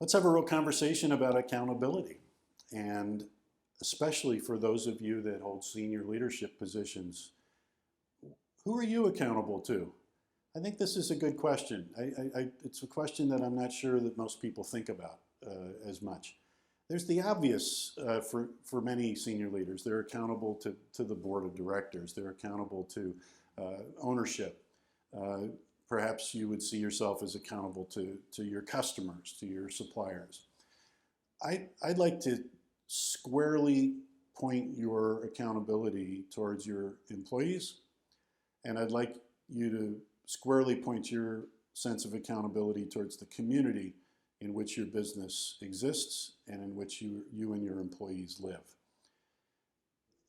Let's have a real conversation about accountability, and especially for those of you that hold senior leadership positions, who are you accountable to? I think this is a good question. It's a question that I'm not sure that most people think about as much. There's the obvious for many senior leaders. They're accountable to the board of directors. They're accountable to ownership. Perhaps you would see yourself as accountable to your customers, to your suppliers. I'd like to squarely point your accountability towards your employees, and I'd like you to squarely point your sense of accountability towards the community in which your business exists and in which you and your employees live.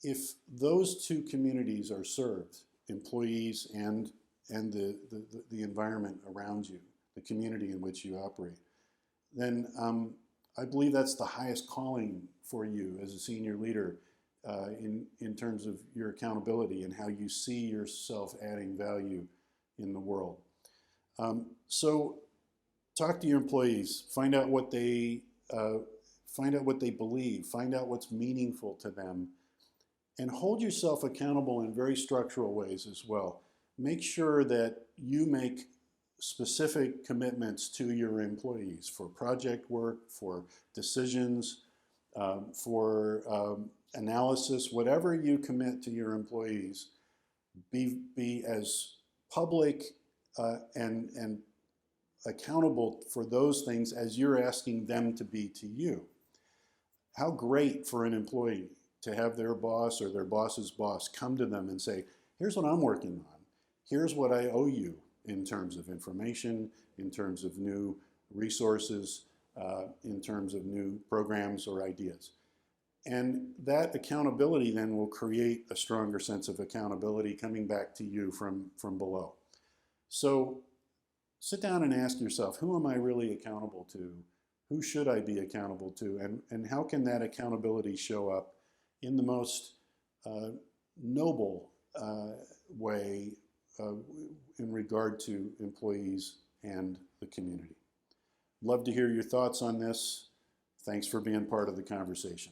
If those two communities are served, employees and the environment around you, the community in which you operate, then I believe that's the highest calling for you as a senior leader in terms of your accountability and how you see yourself adding value in the world. So talk to your employees, find out what they believe, find out what's meaningful to them, and hold yourself accountable in very structural ways as well. Make sure that you make specific commitments to your employees for project work, for decisions, for analysis, whatever you commit to your employees, be as public and accountable for those things as you're asking them to be to you. How great for an employee to have their boss or their boss's boss come to them and say, here's what I'm working on. Here's what I owe you in terms of information, in terms of new resources, in terms of new programs or ideas. And that accountability then will create a stronger sense of accountability coming back to you from below. So sit down and ask yourself, who am I really accountable to? Who should I be accountable to? And how can that accountability show up in the most noble way in regard to employees and the community? Love to hear your thoughts on this. Thanks for being part of the conversation.